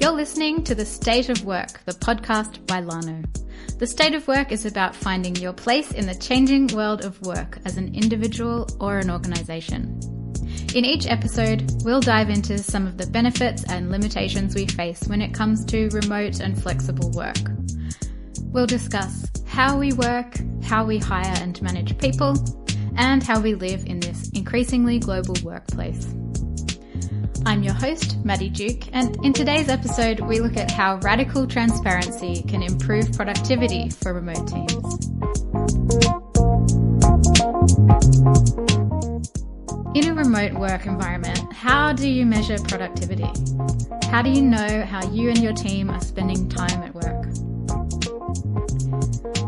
You're listening to The State of Work, the podcast by Lano. The State of Work is about finding your place in the changing world of work as an individual or an organisation. In each episode, we'll dive into some of the benefits and limitations we face when it comes to remote and flexible work. We'll discuss how we work, how we hire and manage people, and how we live in this increasingly global workplace. I'm your host, Maddie Duke, and in today's episode, we look at how radical transparency can improve productivity for remote teams. In a remote work environment, how do you measure productivity? How do you know how you and your team are spending time at work?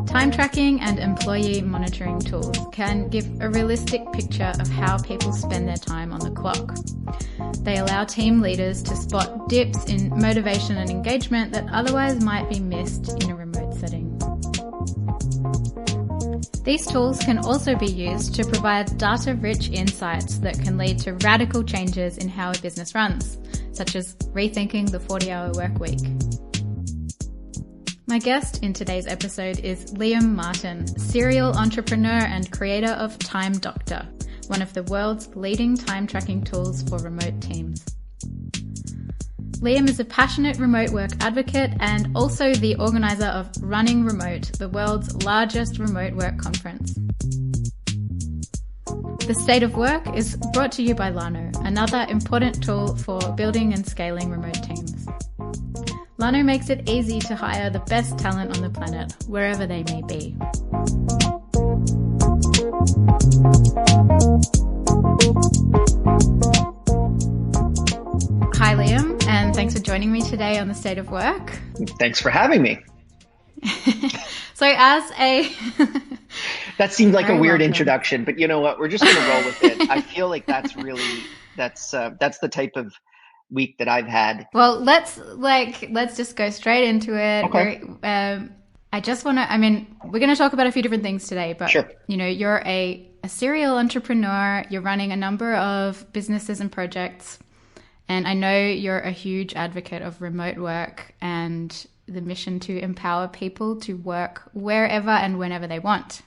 Time tracking and employee monitoring tools can give a realistic picture of how people spend their time on the clock. They allow team leaders to spot dips in motivation and engagement that otherwise might be missed in a remote setting. These tools can also be used to provide data-rich insights that can lead to radical changes in how a business runs, such as rethinking the 40-hour work week. My guest in today's episode is Liam Martin, serial entrepreneur and creator of Time Doctor, one of the world's leading time tracking tools for remote teams. Liam is a passionate remote work advocate and also the organizer of Running Remote, the world's largest remote work conference. The State of Work is brought to you by Lano, another important tool for building and scaling remote teams. Lano makes it easy to hire the best talent on the planet, wherever they may be. Hi, Liam, and thanks for joining me today on The State of Work. Thanks for having me. So as a... That seemed like a weird introduction, but you know what? We're just going to roll with it. I feel like that's the type of week that I've had. Well, let's just go straight into it. Okay. We're going to talk about a few different things today, but sure. You know, you're a serial entrepreneur, you're running a number of businesses and projects, and I know you're a huge advocate of remote work and the mission to empower people to work wherever and whenever they want.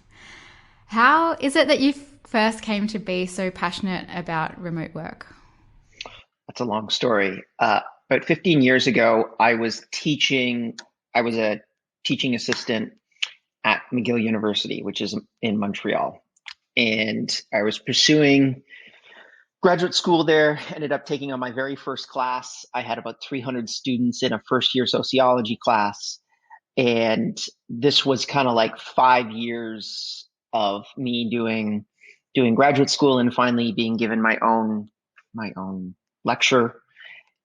How is it that you first came to be so passionate about remote work? That's a long story. About 15 years ago, I was a teaching assistant at McGill University, which is in Montreal. And I was pursuing graduate school there, ended up taking on my very first class. I had about 300 students in a first year sociology class. And this was kind of like 5 years of me doing graduate school and finally being given my own lecture,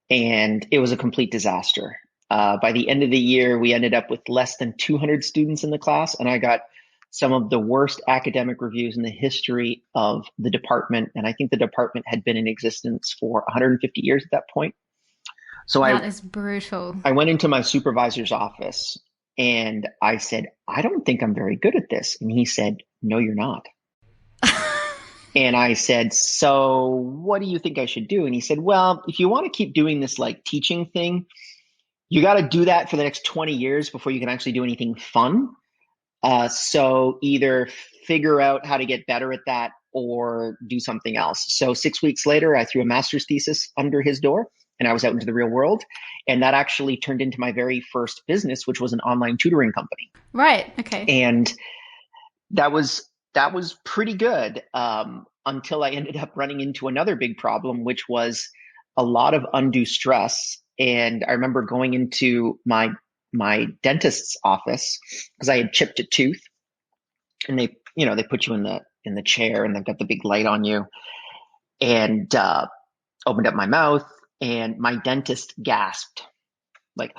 and it was a complete disaster. By the end of the year, we ended up with less than 200 students in the class, and I got some of the worst academic reviews in the history of the department, and I think the department had been in existence for 150 years at that point. So that is brutal. I went into my supervisor's office, and I said, I don't think I'm very good at this. And he said, no, you're not. And I said, so what do you think I should do? And he said, well, if you want to keep doing this like teaching thing, you got to do that for the next 20 years before you can actually do anything fun. So either figure out how to get better at that or do something else. So 6 weeks later, I threw a master's thesis under his door and I was out into the real world. And that actually turned into my very first business, which was an online tutoring company. Right. Okay. And that was pretty good until I ended up running into another big problem, which was a lot of undue stress. And I remember going into my dentist's office because I had chipped a tooth, and they put you in the chair and they've got the big light on you, and opened up my mouth, and my dentist gasped like,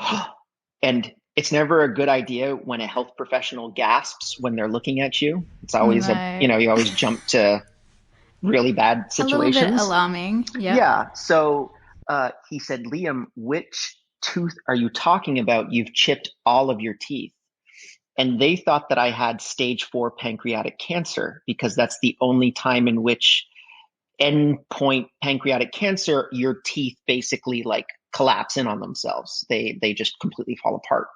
and it's never a good idea when a health professional gasps when they're looking at you. It's always you always jump to really bad situations. A little bit alarming. Yeah. Yeah. So he said, Liam, which tooth are you talking about? You've chipped all of your teeth. And they thought that I had stage 4 pancreatic cancer, because that's the only time in which endpoint pancreatic cancer, your teeth basically like collapse in on themselves. They just completely fall apart.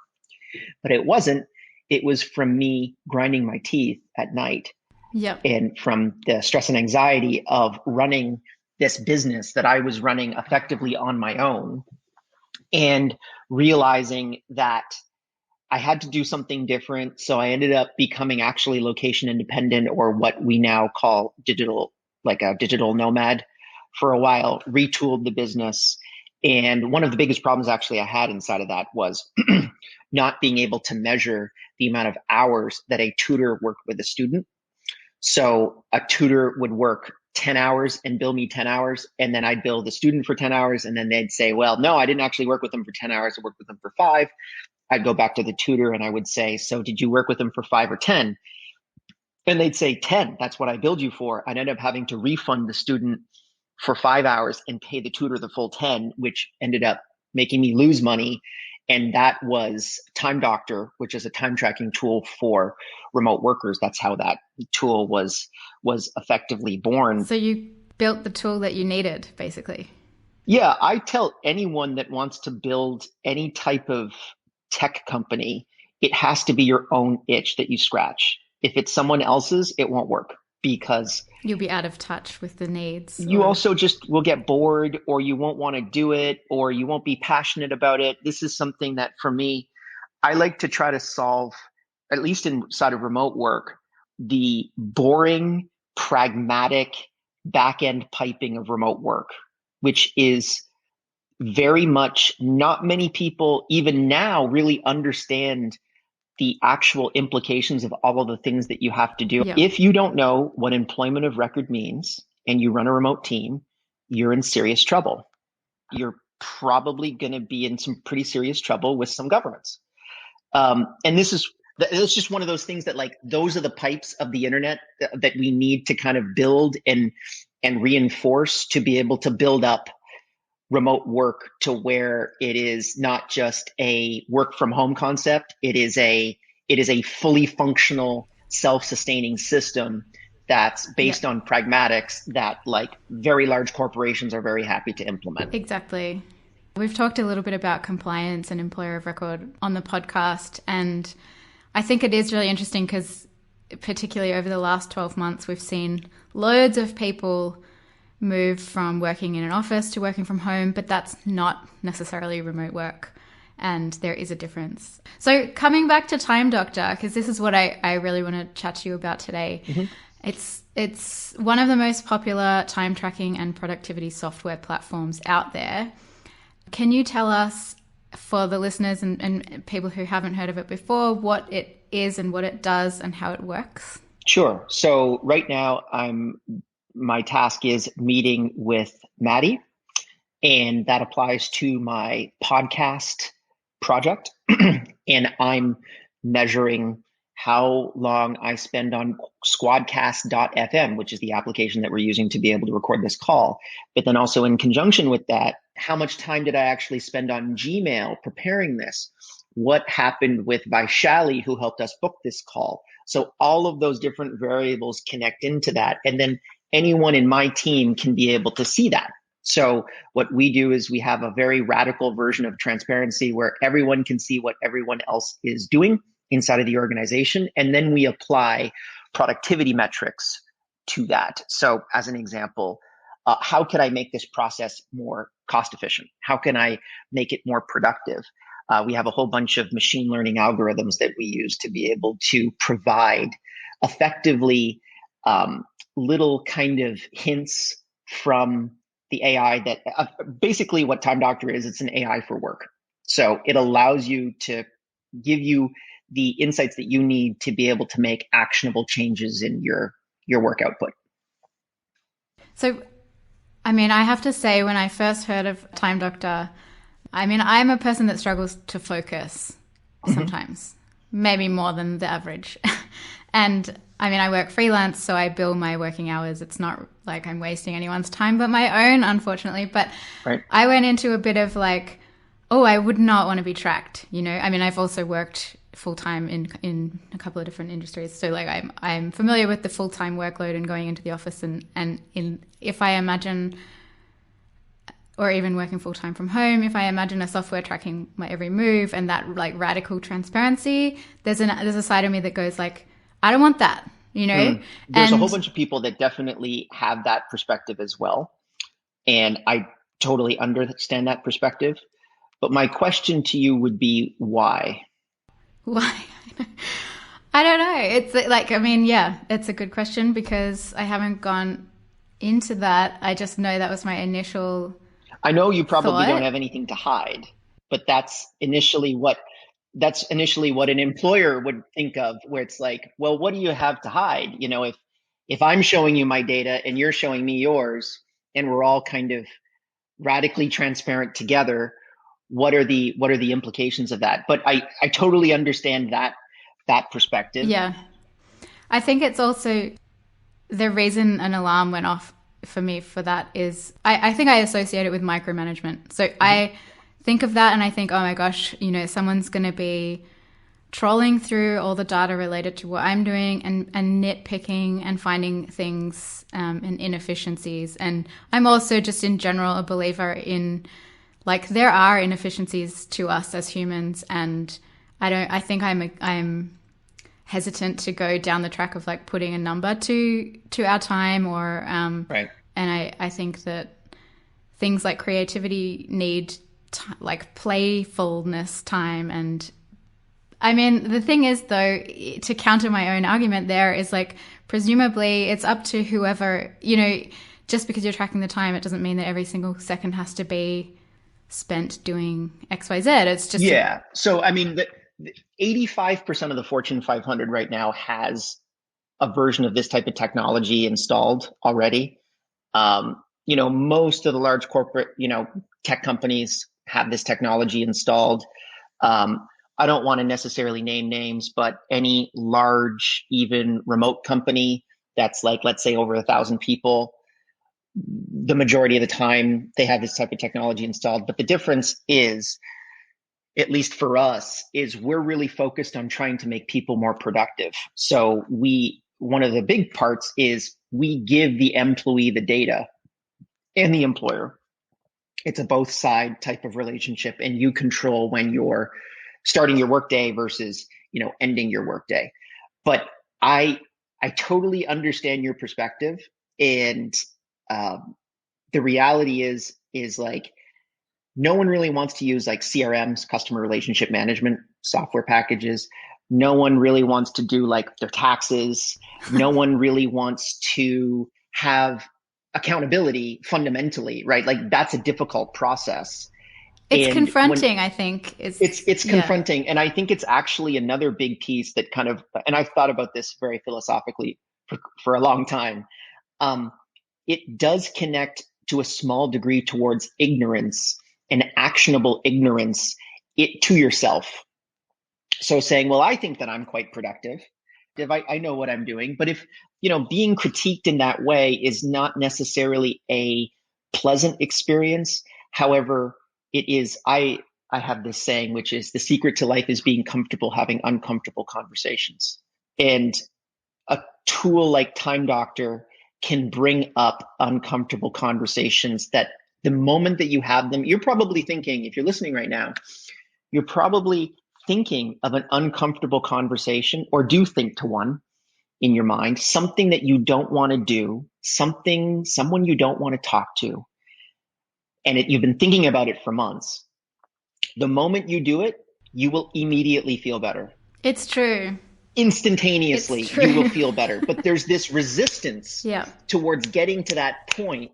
But it wasn't. It was from me grinding my teeth at night. Yep. And from the stress and anxiety of running this business that I was running effectively on my own, and realizing that I had to do something different. So I ended up becoming actually location independent, or what we now call digital, like a digital nomad for a while, retooled the business. And one of the biggest problems actually I had inside of that was not being able to measure the amount of hours that a tutor worked with a student. So a tutor would work 10 hours and bill me 10 hours, and then I'd bill the student for 10 hours. And then they'd say, well, no, I didn't actually work with them for 10 hours. I worked with them for 5. I'd go back to the tutor and I would say, so did you work with them for 5 or 10? And they'd say 10. That's what I billed you for. I'd end up having to refund the student for 5 hours and pay the tutor the full 10, which ended up making me lose money. And that was Time Doctor, which is a time tracking tool for remote workers. That's how that tool was effectively born. So you built the tool that you needed, basically. Yeah, I tell anyone that wants to build any type of tech company, it has to be your own itch that you scratch. If it's someone else's, it won't work, because you'll be out of touch with the needs. You also just will get bored, or you won't want to do it, or you won't be passionate about it. This is something that for me, I like to try to solve, at least inside of remote work, the boring, pragmatic back-end piping of remote work, which is very much, not many people even now really understand the actual implications of all of the things that you have to do. Yeah. If you don't know what employment of record means and you run a remote team, you're in serious trouble. You're probably going to be in some pretty serious trouble with some governments. And it's just one of those things that, like, those are the pipes of the internet that we need to kind of build and reinforce to be able to build up remote work to where it is not just a work from home concept. It is a fully functional, self-sustaining system that's based on pragmatics that, like, very large corporations are very happy to implement. Exactly. We've talked a little bit about compliance and employer of record on the podcast, and I think it is really interesting because particularly over the last 12 months, we've seen loads of people move from working in an office to working from home, but that's not necessarily remote work. And there is a difference. So coming back to Time Doctor, because this is what I really want to chat to you about today. Mm-hmm. It's one of the most popular time tracking and productivity software platforms out there. Can you tell us, for the listeners and people who haven't heard of it before, what it is and what it does and how it works? Sure. So right now my task is meeting with Maddie, and that applies to my podcast project. And I'm measuring how long I spend on squadcast.fm, which is the application that we're using to be able to record this call. But then also in conjunction with that, how much time did I actually spend on Gmail preparing this? What happened with Vaishali, who helped us book this call? So all of those different variables connect into that. And then anyone in my team can be able to see that. So what we do is we have a very radical version of transparency where everyone can see what everyone else is doing inside of the organization. And then we apply productivity metrics to that. So as an example, how can I make this process more cost efficient? How can I make it more productive? We have a whole bunch of machine learning algorithms that we use to be able to provide effectively little kind of hints from the AI that basically what Time Doctor is, it's an AI for work. So it allows you to give you the insights that you need to be able to make actionable changes in your work output. So, I mean, I have to say, when I first heard of Time Doctor, I mean, I'm a person that struggles to focus sometimes, maybe more than the average. And I mean, I work freelance, so I bill my working hours. It's not like I'm wasting anyone's time but my own, unfortunately. But right. I went into a bit of like, oh, I would not want to be tracked, you know? I mean, I've also worked full-time in a couple of different industries. So like I'm familiar with the full-time workload and going into the office and if I imagine or even working full time from home, if I imagine a software tracking my every move and that like radical transparency, there's a side of me that goes like, I don't want that, you know? There's a whole And bunch of people that definitely have that perspective as well. And I totally understand that perspective. But my question to you would be why? why? I don't know. It's like, I mean, yeah, it's a good question because I haven't gone into that. I just know that was my initial I know you probably don't thought. have anything to hide, but that's initially what an employer would think of, where it's like, well, what do you have to hide? If I'm showing you my data and you're showing me yours, and we're all kind of radically transparent together, what are the implications of that? But I totally understand that perspective. Yeah. I think it's also the reason an alarm went off for me for that is I think I associate it with micromanagement. So I think of that and I think, oh my gosh, you know, someone's going to be trolling through all the data related to what I'm doing and nitpicking and finding things and inefficiencies. And I'm also just in general a believer in like there are inefficiencies to us as humans, and I think I'm hesitant to go down the track of like putting a number to our time or Right. and I think that things like creativity need like playfulness time. And I mean the thing is though, to counter my own argument there is like presumably it's up to whoever, you know, just because you're tracking the time it doesn't mean that every single second has to be spent doing XYZ. It's just Yeah. So, I mean, the 85% of the Fortune 500 right now has a version of this type of technology installed already. Most of the large corporate, tech companies have this technology installed. I don't want to necessarily name names, but any large, even remote company that's like, let's say, over 1,000 people, the majority of the time they have this type of technology installed. But the difference is, at least for us, is we're really focused on trying to make people more productive. So one of the big parts is we give the employee the data and the employer. It's a both side type of relationship, and you control when you're starting your workday versus, ending your workday. But I I totally understand your perspective, and the reality is like no one really wants to use like CRMs, customer relationship management software packages. No one really wants to do like their taxes. No one really wants to have accountability fundamentally, right? Like that's a difficult process. it's And when confronting, I think. it's Yeah. confronting, and I think it's actually another big piece that kind of, and I've thought about this very philosophically for a long time. Um, it does connect to a small degree towards ignorance and actionable ignorance to yourself. So saying, well, I think that I'm quite productive. If I know what I'm doing, but if, being critiqued in that way is not necessarily a pleasant experience. However, it is, I have this saying, which is the secret to life is being comfortable having uncomfortable conversations. And a tool like Time Doctor can bring up uncomfortable conversations that the moment that you have them, you're probably thinking, if you're listening right now, you're probably thinking of an uncomfortable conversation, or do think to one in your mind, something that you don't want to do, someone you don't want to talk to, and you've been thinking about it for months. The moment you do it, you will immediately feel better. It's true. It's Instantaneously, you will true. feel better. But there's this resistance Yeah. towards getting to that point.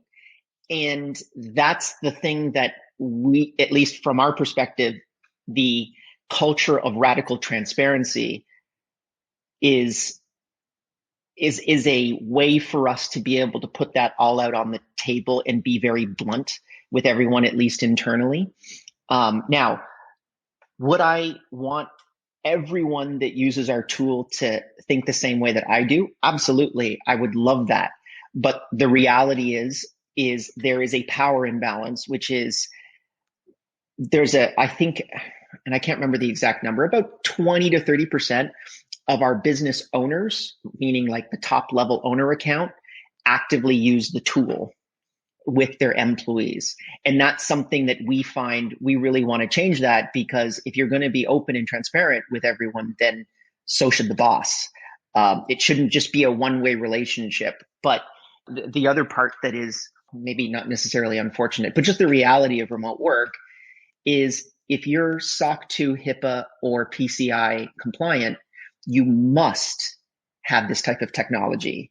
And that's the thing that we, at least from our perspective, the culture of radical transparency is is a way for us to be able to put that all out on the table and be very blunt with everyone, at least internally. Now, would I want everyone that uses our tool to think the same way that I do? Absolutely. I would love that. But the reality is there is a power imbalance, which is I think, and I can't remember the exact number, about 20 to 30% of our business owners, meaning like the top level owner account, actively use the tool, with their employees. And that's something that we find we really want to change that, because if you're going to be open and transparent with everyone, then so should the boss. It shouldn't just be a one-way relationship. But the other part that is maybe not necessarily unfortunate, but just the reality of remote work is if you're SOC 2, HIPAA, or PCI compliant, you must have this type of technology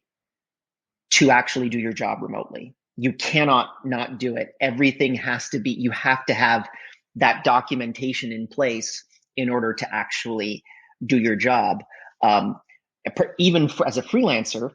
to actually do your job remotely. You cannot not do it. Everything has to be, you have to have that documentation in place in order to actually do your job. Even as a freelancer,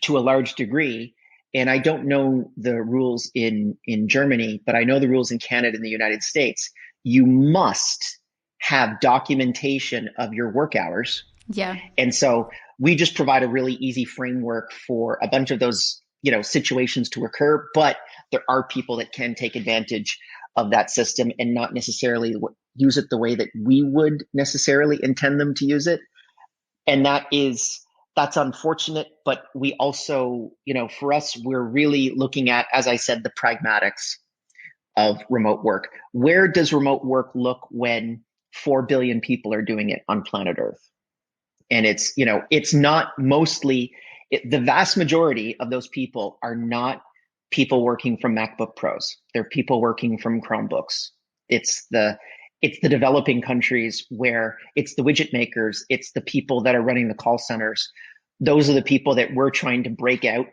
to a large degree, and I don't know the rules in Germany, but I know the rules in Canada and the United States, you must have documentation of your work hours. Yeah. And so we just provide a really easy framework for a bunch of those, situations to occur, but there are people that can take advantage of that system and not necessarily use it the way that we would necessarily intend them to use it. And that's unfortunate, but we also, for us, we're really looking at, as I said, the pragmatics of remote work. Where does remote work look when 4 billion people are doing it on planet Earth? And it's not mostly, the vast majority of those people are not people working from MacBook Pros. They're people working from Chromebooks. It's the developing countries where it's the widget makers. It's the people that are running the call centers. Those are the people that we're trying to break out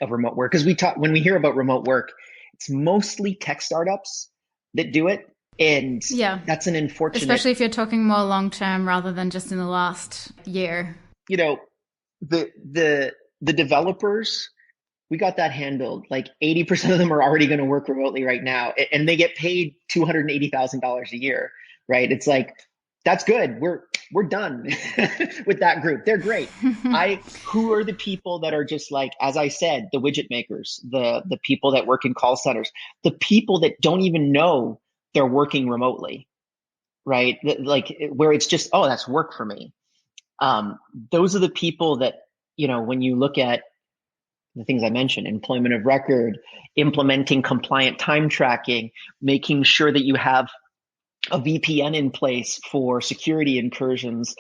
of remote work. Because when we hear about remote work, it's mostly tech startups that do it. And that's an unfortunate, especially if you're talking more long term rather than just in the last year. The developers, we got that handled. Like 80% of them are already going to work remotely right now, and they get paid $280,000 a year, right? It's like, that's good. We're done with that group. They're great. Who are the people that are just like, as I said, the widget makers, the people that work in call centers, the people that don't even know they're working remotely, right? Like where it's just, oh, that's work for me. Those are the people that, when you look at the things I mentioned, employment of record, implementing compliant time tracking, making sure that you have a VPN in place for security incursions.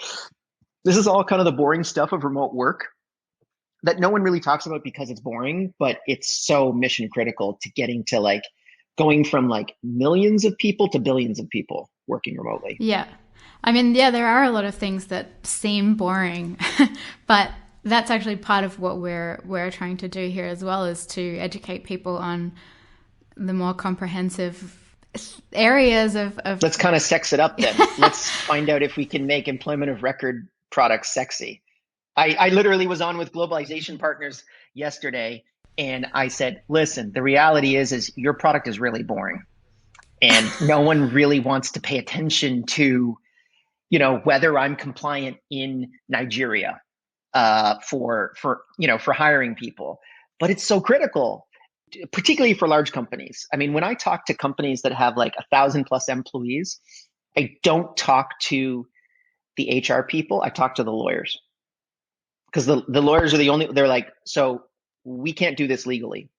This is all kind of the boring stuff of remote work that no one really talks about because it's boring, but it's so mission critical to getting to going from millions of people to billions of people working remotely. Yeah. I mean, there are a lot of things that seem boring, but that's actually part of what we're trying to do here as well, is to educate people on the more comprehensive areas of Let's kind of sex it up then. Let's find out if we can make employment of record products sexy. I literally was on with Globalization Partners yesterday, and I said, listen, the reality is your product is really boring, and no one really wants to pay attention to, whether I'm compliant in Nigeria for hiring people. But it's so critical, particularly for large companies. I mean, when I talk to companies that have 1,000+ employees, I don't talk to the HR people. I talk to the lawyers, because the lawyers are they're like, so we can't do this legally.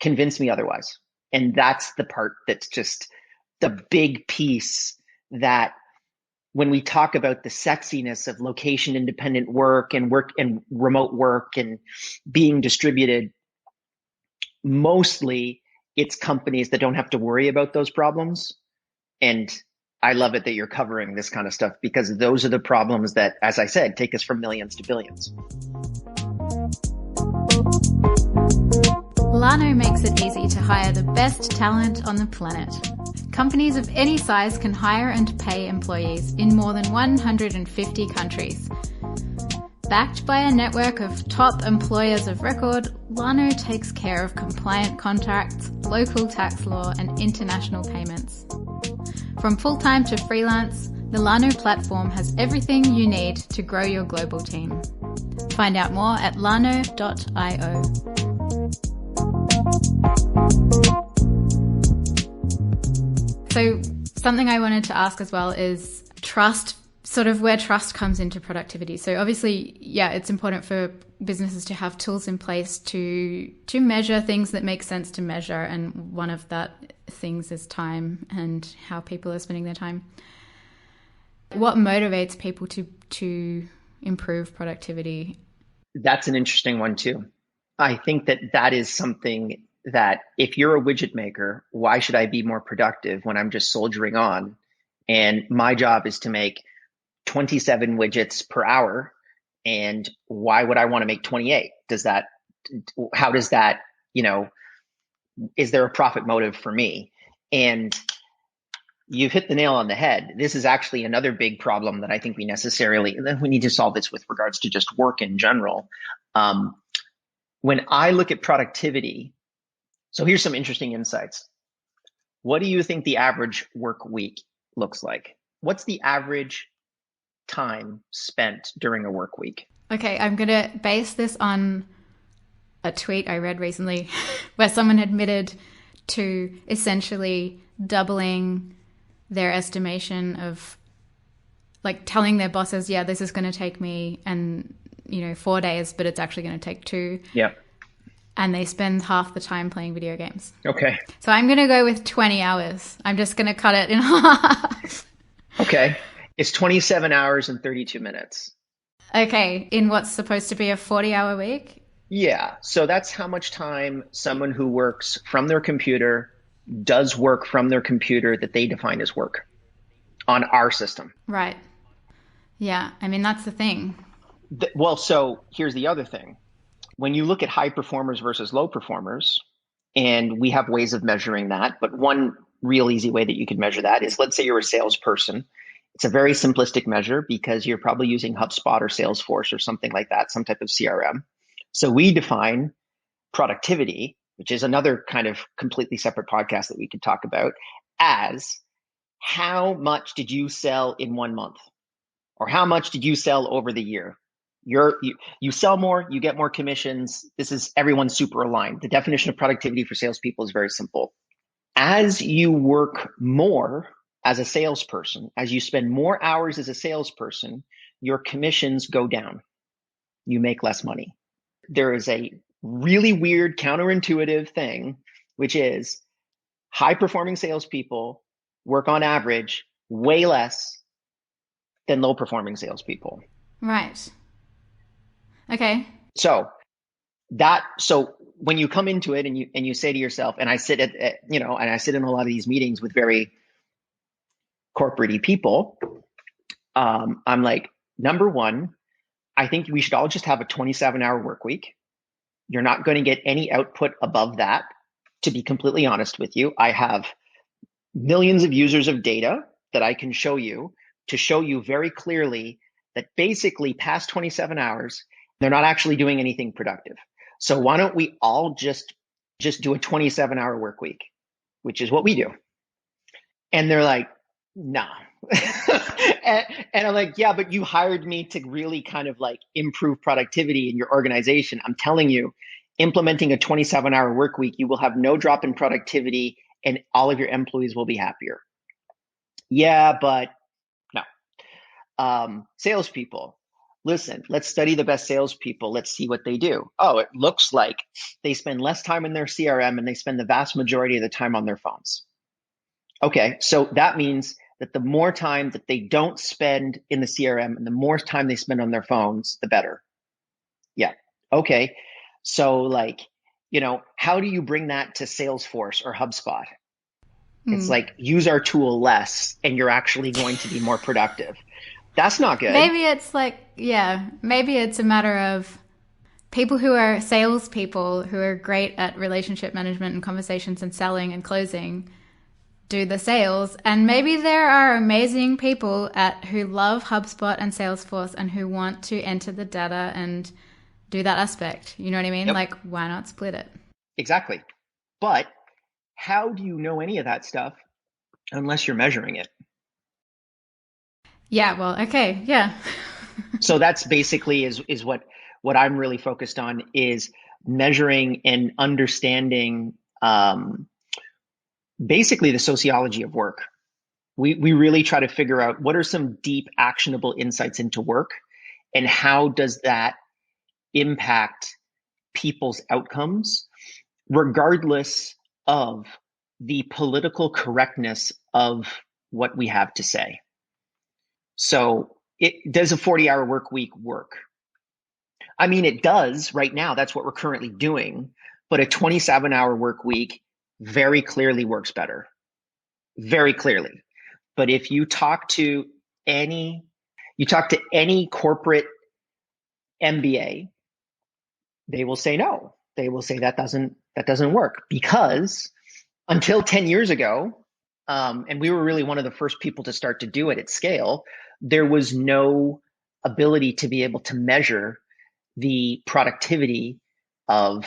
Convince me otherwise. And that's the part that's just the big piece, that when we talk about the sexiness of location independent work and remote work and being distributed, mostly it's companies that don't have to worry about those problems. And I love it that you're covering this kind of stuff, because those are the problems that, as I said, take us from millions to billions. Lano makes it easy to hire the best talent on the planet. Companies of any size can hire and pay employees in more than 150 countries. Backed by a network of top employers of record, Lano takes care of compliant contracts, local tax law, and international payments. From full-time to freelance, the Lano platform has everything you need to grow your global team. Find out more at lano.io. So something I wanted to ask as well is trust sort of where trust comes into productivity. So obviously, yeah, it's important for businesses to have tools in place to measure things that make sense to measure. And one of that things is time and how people are spending their time. What motivates people to improve productivity? That's an interesting one too. I think that is something that if you're a widget maker, why should I be more productive when I'm just soldiering on? And my job is to make 27 widgets per hour. And why would I want to make 28? How does that, is there a profit motive for me? And you've hit the nail on the head. This is actually another big problem that I think we need to solve this with regards to just work in general. When I look at productivity, so here's some interesting insights. What do you think the average work week looks like? What's the average time spent during a work week? Okay, I'm going to base this on a tweet I read recently where someone admitted to essentially doubling their estimation of, like, telling their bosses, yeah, this is going to take me 4 days, but it's actually going to take 2. Yeah. And they spend half the time playing video games. Okay. So I'm going to go with 20 hours. I'm just going to cut it in half. Okay. It's 27 hours and 32 minutes. Okay. In what's supposed to be a 40-hour week? Yeah. So that's how much time someone who works from their computer does work from their computer that they define as work on our system. Right. Yeah. I mean, that's the thing. Well, so here's the other thing. When you look at high performers versus low performers, and we have ways of measuring that, but one real easy way that you could measure that is, let's say you're a salesperson. It's a very simplistic measure because you're probably using HubSpot or Salesforce or something like that, some type of CRM. So we define productivity, which is another kind of completely separate podcast that we could talk about, as how much did you sell in 1 month? Or how much did you sell over the year? You sell more, you get more commissions. This is everyone's super aligned. The definition of productivity for salespeople is very simple. As you work more as a salesperson, as you spend more hours as a salesperson, your commissions go down. You make less money. There is a really weird counterintuitive thing, which is high performing salespeople work on average way less than low performing salespeople. Right. Okay. So when you come into it and you say to yourself, and I sit and I sit in a lot of these meetings with very corporate-y people, I'm like, number one, I think we should all just have a 27-hour work week. You're not going to get any output above that. To be completely honest with you, I have millions of users of data that I can show you to show you very clearly that basically past 27 hours, they're not actually doing anything productive. So why don't we all just do a 27-hour work week, which is what we do. And they're like, nah. and I'm like, yeah, but you hired me to really kind of like improve productivity in your organization. I'm telling you, implementing a 27-hour work week, you will have no drop in productivity and all of your employees will be happier. Yeah, but no. Salespeople, listen, let's study the best salespeople. Let's see what they do. Oh, it looks like they spend less time in their CRM and they spend the vast majority of the time on their phones. Okay, so that means that the more time that they don't spend in the CRM and the more time they spend on their phones, the better. Yeah. Okay. So how do you bring that to Salesforce or HubSpot? It's like, use our tool less and you're actually going to be more productive. That's not good. Maybe it's maybe it's a matter of people who are salespeople who are great at relationship management and conversations and selling and closing do the sales. And maybe there are amazing people who love HubSpot and Salesforce and who want to enter the data and do that aspect. You know what I mean? Yep. Like, why not split it? Exactly. But how do you know any of that stuff unless you're measuring it? Yeah, well, okay, yeah. So that's basically is what I'm really focused on, is measuring and understanding basically the sociology of work. We really try to figure out what are some deep actionable insights into work and how does that impact people's outcomes, regardless of the political correctness of what we have to say. So does a 40-hour work week work? I mean, it does right now. That's what we're currently doing. But a 27-hour work week very clearly works better. Very clearly. But if you talk to any corporate MBA, they will say no. They will say that doesn't work, because until 10 years ago, and we were really one of the first people to start to do it at scale, there was no ability to be able to measure the productivity of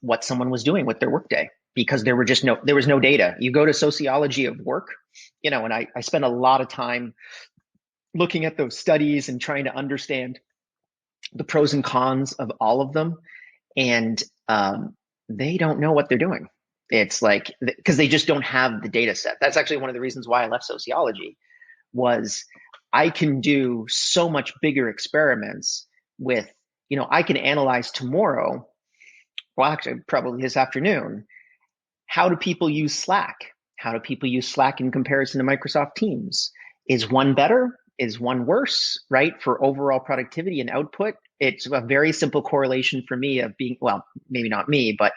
what someone was doing with their workday, because there was no data. You go to sociology of work, and I spent a lot of time looking at those studies and trying to understand the pros and cons of all of them. And they don't know what they're doing. It's like, because they just don't have the data set. That's actually one of the reasons why I left sociology, was I can do so much bigger experiments with, I can analyze tomorrow, well, actually probably this afternoon, how do people use Slack? How do people use Slack in comparison to Microsoft Teams? Is one better? Is one worse, right? For overall productivity and output, it's a very simple correlation for me of being, well, maybe not me, but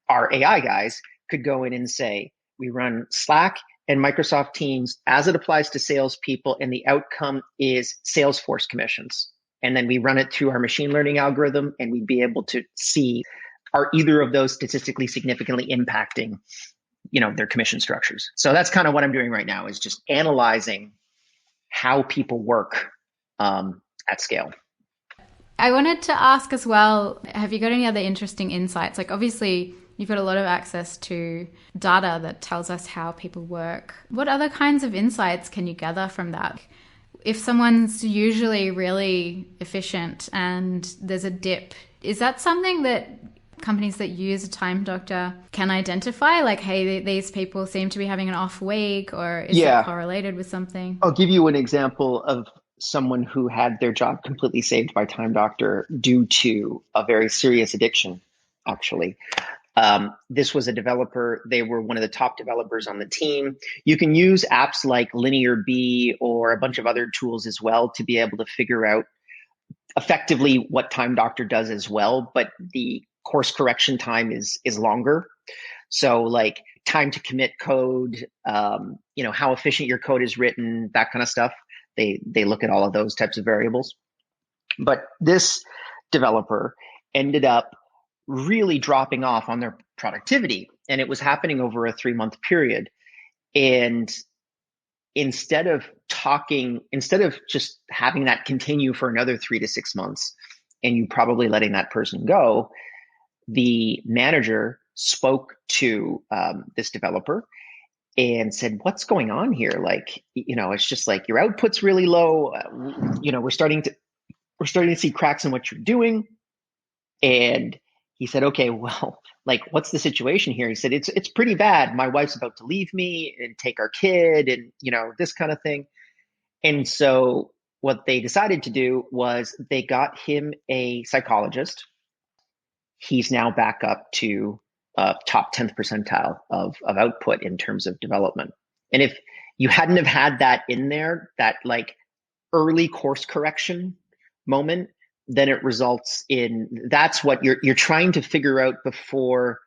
our AI guys could go in and say, we run Slack and Microsoft Teams as it applies to salespeople, and the outcome is Salesforce commissions. And then we run it through our machine learning algorithm, and we'd be able to see, are either of those statistically significantly impacting, their commission structures. So that's kind of what I'm doing right now, is just analyzing how people work at scale. I wanted to ask as well, have you got any other interesting insights? Like, obviously, you've got a lot of access to data that tells us how people work. What other kinds of insights can you gather from that? If someone's usually really efficient and there's a dip, is that something that companies that use a time doctor can identify? Like, hey, these people seem to be having an off week, or is it correlated with something? I'll give you an example of someone who had their job completely saved by Time Doctor due to a very serious addiction, actually. This was a developer. They were one of the top developers on the team. You can use apps like Linear B or a bunch of other tools as well to be able to figure out effectively what Time Doctor does as well, but the course correction time is longer. So like time to commit code, how efficient your code is written, that kind of stuff. They look at all of those types of variables. But this developer ended up really dropping off on their productivity, and it was happening over a 3-month period. And instead of just having that continue for another 3 to 6 months, and you probably letting that person go, the manager spoke to this developer and said, what's going on here? Like, it's just like your output's really low. We're starting to see cracks in what you're doing. And he said, okay, well, like, what's the situation here? He said, it's pretty bad. My wife's about to leave me and take our kid and, this kind of thing. And so what they decided to do was they got him a psychologist. He's now back up to top 10th percentile of output in terms of development. And if you hadn't have had that in there, that like early course correction moment, then it results in, that's what you're trying to figure out before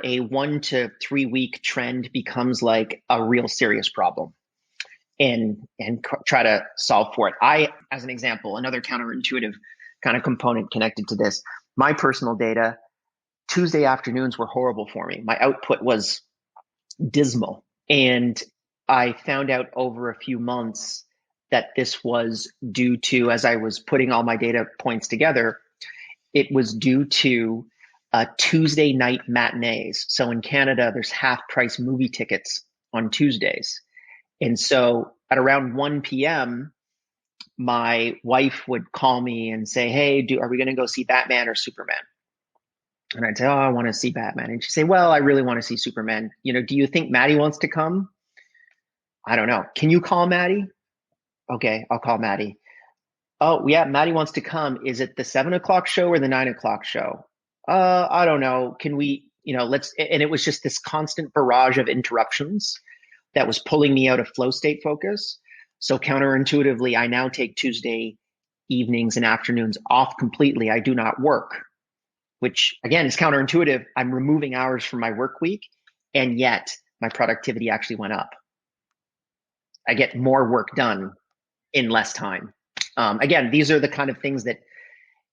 a 1 to 3 week trend becomes like a real serious problem, and try to solve for it. As an example, another counterintuitive kind of component connected to this, my personal data, Tuesday afternoons were horrible for me. My output was dismal. And I found out over a few months that this was due to, as I was putting all my data points together, it was due to Tuesday night matinees. So in Canada, there's half price movie tickets on Tuesdays. And so at around 1 p.m., my wife would call me and say, hey, are we going to go see Batman or Superman? And I'd say, oh, I want to see Batman. And she'd say, well, I really want to see Superman. Do you think Maddie wants to come? I don't know. Can you call Maddie? Okay, I'll call Maddie. Oh, yeah, Maddie wants to come. Is it the 7 o'clock show or the 9 o'clock show? I don't know. Can we, and it was just this constant barrage of interruptions that was pulling me out of flow state focus. So counterintuitively, I now take Tuesday evenings and afternoons off completely. I do not work, which again is counterintuitive. I'm removing hours from my work week, and yet my productivity actually went up. I get more work done in less time. Again, these are the kind of things that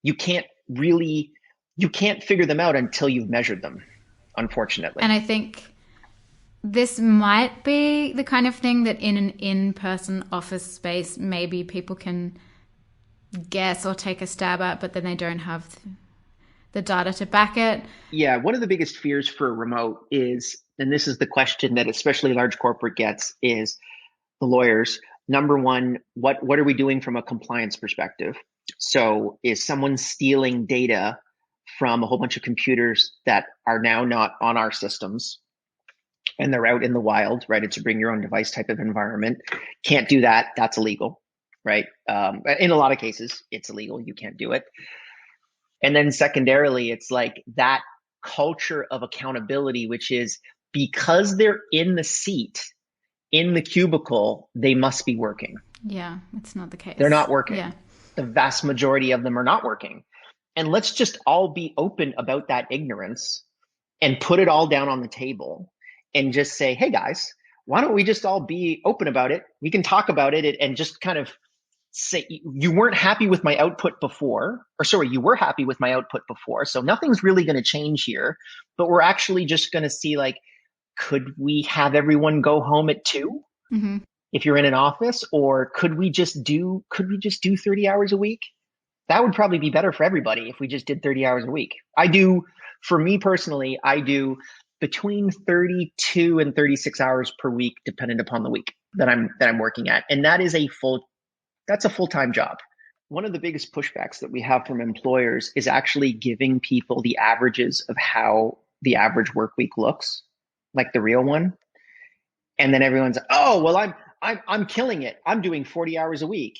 you can't figure them out until you've measured them, unfortunately. And I think this might be the kind of thing that in an in-person office space, maybe people can guess or take a stab at, but then they don't have the data to back it. Yeah, one of the biggest fears for remote is, and this is the question that especially large corporate gets, is the lawyers. Number one, what are we doing from a compliance perspective? So is someone stealing data from a whole bunch of computers that are now not on our systems and they're out in the wild, right? It's a bring your own device type of environment. Can't do that. That's illegal, right? In a lot of cases, it's illegal. You can't do it. And then secondarily, it's like that culture of accountability, which is because they're in the seat, in the cubicle, they must be working. Yeah, it's not the case. They're not working. Yeah. The vast majority of them are not working. And let's just all be open about that ignorance and put it all down on the table and just say, hey guys, why don't we just all be open about it? We can talk about it and just kind of say, you weren't happy with my output before, you were happy with my output before. So nothing's really going to change here, but we're actually just going to see, like, could we have everyone go home at 2 Mm-hmm. if you're in an office, or could we just do 30 hours a week? That would probably be better for everybody if we just did 30 hours a week. For me personally, I do between 32 and 36 hours per week, dependent upon the week that I'm working at. And that's a full-time job. One of the biggest pushbacks that we have from employers is actually giving people the averages of how the average work week looks, like the real one. And then everyone's, oh, well, I'm killing it. I'm doing 40 hours a week.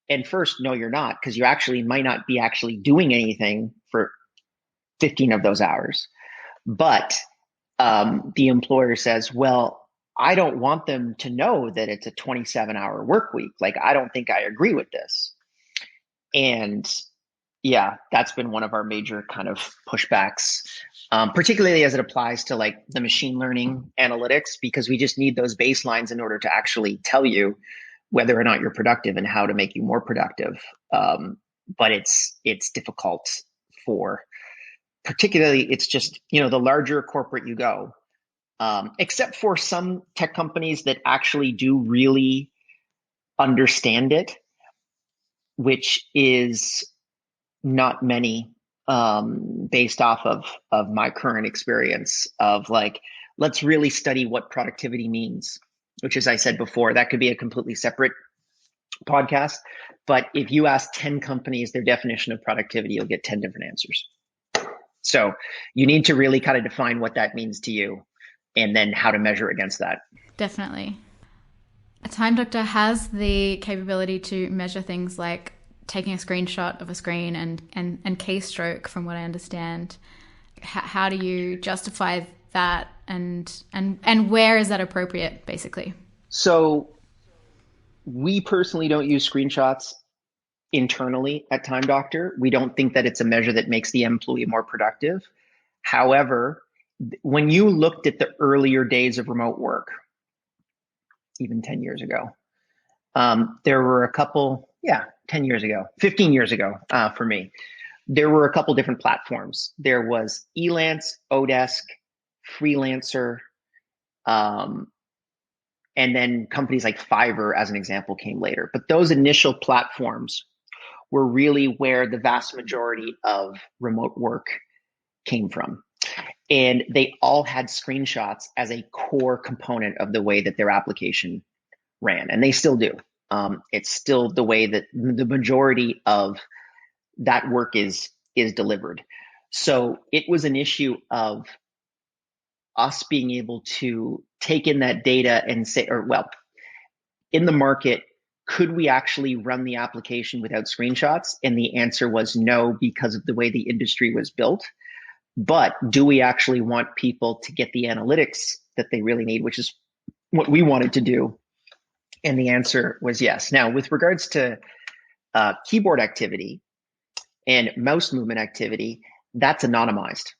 And first, no, you're not, because you actually might not be actually doing anything for 15 of those hours. But the employer says, well, I don't want them to know that it's a 27-hour work week. Like, I don't think I agree with this. And yeah, that's been one of our major kind of pushbacks, particularly as it applies to like the machine learning analytics, because we just need those baselines in order to actually tell you whether or not you're productive and how to make you more productive. But it's difficult particularly it's just, the larger corporate you go, except for some tech companies that actually do really understand it, which is not many, based off of my current experience of like, let's really study what productivity means, which, as I said before, that could be a completely separate podcast. But if you ask 10 companies their definition of productivity, you'll get 10 different answers. So you need to really kind of define what that means to you and then how to measure against that. Definitely. A Time Doctor has the capability to measure things like taking a screenshot of a screen and keystroke, from what I understand. How do you justify that, and where is that appropriate, basically? So we personally don't use screenshots internally at Time Doctor. We don't think that it's a measure that makes the employee more productive. However, when you looked at the earlier days of remote work, even 10 years ago, there were a couple, 10 years ago, 15 years ago, for me, there were a couple different platforms. There was Elance, Odesk, Freelancer, and then companies like Fiverr, as an example, came later. But those initial platforms were really where the vast majority of remote work came from. And they all had screenshots as a core component of the way that their application ran. And they still do. It's still the way that the majority of that work is delivered. So it was an issue of us being able to take in that data and say, in the market, could we actually run the application without screenshots? And the answer was no, because of the way the industry was built. But do we actually want people to get the analytics that they really need, which is what we wanted to do? And the answer was yes. Now, with regards to keyboard activity and mouse movement activity, that's anonymized.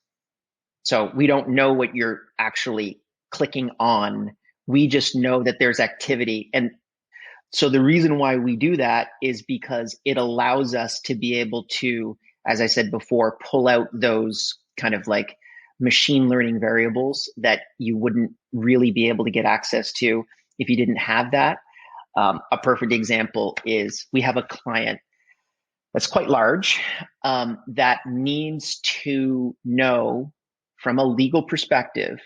So we don't know what you're actually clicking on. We just know that there's activity. And so the reason why we do that is because it allows us to be able to, as I said before, pull out those kind of like machine learning variables that you wouldn't really be able to get access to if you didn't have that. A perfect example is we have a client that's quite large that needs to know from a legal perspective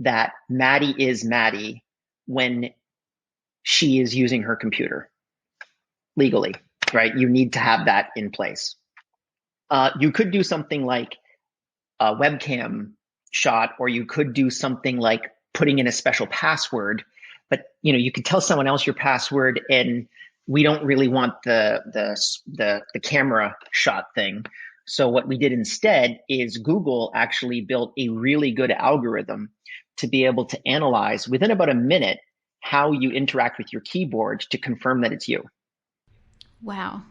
that Maddie is Maddie when she is using her computer legally, right? You need to have that in place. You could do something like a webcam shot, or you could do something like putting in a special password, but you could tell someone else your password, and we don't really want the camera shot thing. So what we did instead is Google actually built a really good algorithm to be able to analyze within about a minute how you interact with your keyboard to confirm that it's you. Wow.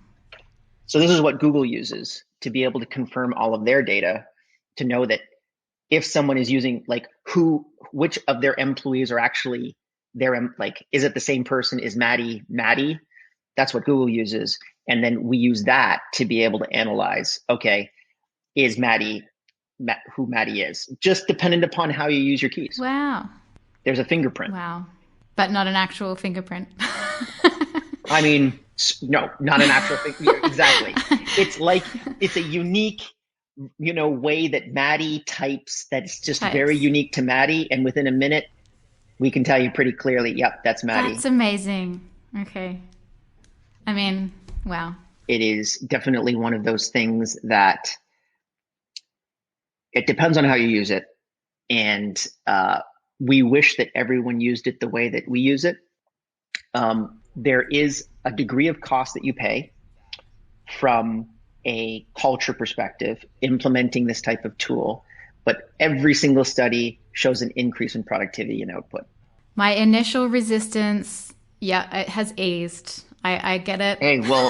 So this is what Google uses to be able to confirm all of their data, to know that if someone is using which of their employees are actually is it the same person? Is Maddie? That's what Google uses. And then we use that to be able to analyze, okay, is Maddie who Maddie is? Just dependent upon how you use your keys. Wow. There's a fingerprint. Wow. But not an actual fingerprint. I mean, no, not an actual fingerprint. Exactly. It's a unique, way that Maddie types that's just very unique to Maddie. And within a minute, we can tell you pretty clearly, yep, that's Maddie. That's amazing. Okay. I mean, wow. It is definitely one of those things that it depends on how you use it. And we wish that everyone used it the way that we use it. There is a degree of cost that you pay from a culture perspective implementing this type of tool, but every single study shows an increase in productivity and output. My initial resistance, it has eased. I get it. Hey, we'll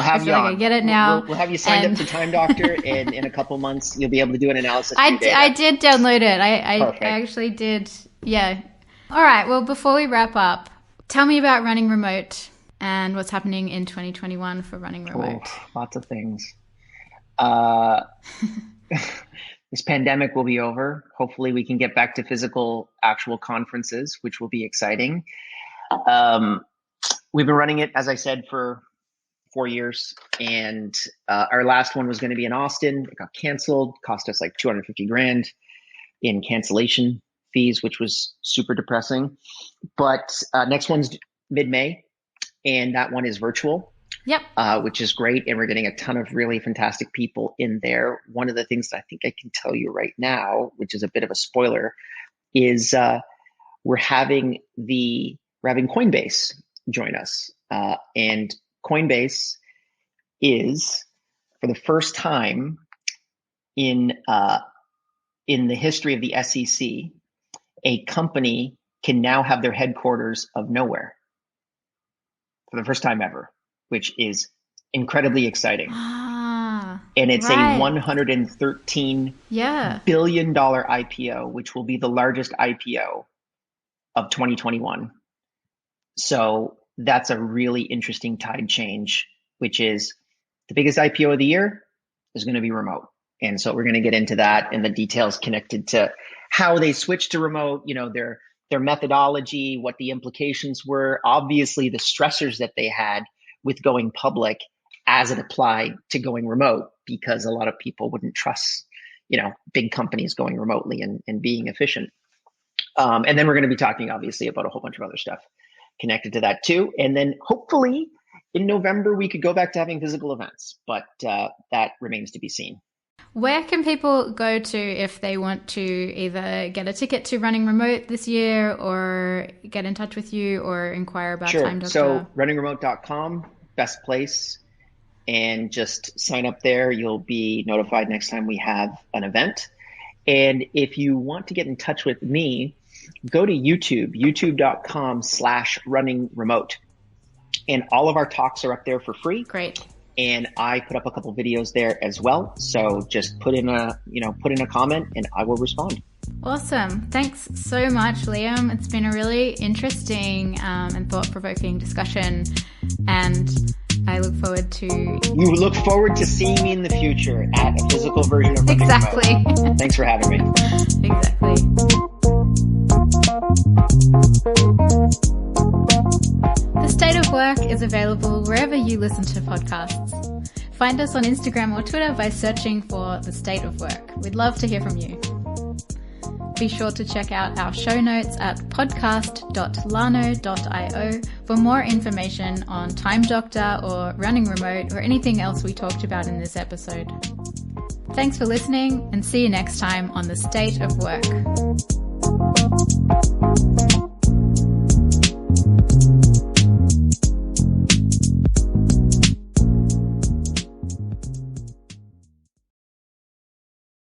have you on. I get it now. We'll have you signed up to Time Doctor, and in a couple months, you'll be able to do an analysis. I did download it. I actually did. Yeah. All right. Well, before we wrap up, tell me about running remote and what's happening in 2021 for running remote. Lots of things. This pandemic will be over. Hopefully we can get back to physical, actual conferences, which will be exciting. We've been running it, as I said, for 4 years. And our last one was going to be in Austin. It got canceled, cost us like $250,000 in cancellation fees, which was super depressing. But next one's mid-May, and that one is virtual. Yep. Which is great. And we're getting a ton of really fantastic people in there. One of the things I think I can tell you right now, which is a bit of a spoiler, is we're having Coinbase join us. And Coinbase is, for the first time in the history of the SEC, a company can now have their headquarters of nowhere for the first time ever, which is incredibly exciting. And it's a $113 billion IPO, which will be the largest IPO of 2021. So that's a really interesting tide change, which is the biggest IPO of the year is going to be remote. And so we're going to get into that and the details connected to how they switched to remote, their methodology, what the implications were, obviously the stressors that they had with going public as it applied to going remote, because a lot of people wouldn't trust, big companies going remotely and being efficient. And then we're going to be talking obviously about a whole bunch of other stuff connected to that too. And then hopefully in November, we could go back to having physical events, but that remains to be seen. Where can people go to if they want to either get a ticket to Running Remote this year or get in touch with you or inquire about Time Doctor? So runningremote.com, best place, and just sign up there. You'll be notified next time we have an event. And if you want to get in touch with me, go to YouTube, youtube.com/runningremote. And all of our talks are up there for free. Great. And I put up a couple videos there as well. So just put in a comment and I will respond. Awesome. Thanks so much, Liam. It's been a really interesting and thought-provoking discussion. And I look forward to... You look forward to seeing me in the future at a physical version of Running Exactly. Remote. Thanks for having me. Exactly. The State of Work is available wherever you listen to podcasts. Find us on Instagram or Twitter by searching for The State of Work. We'd love to hear from you. Be sure to check out our show notes at podcast.lano.io for more information on Time Doctor or Running Remote or anything else we talked about in this episode. Thanks for listening and see you next time on The State of Work.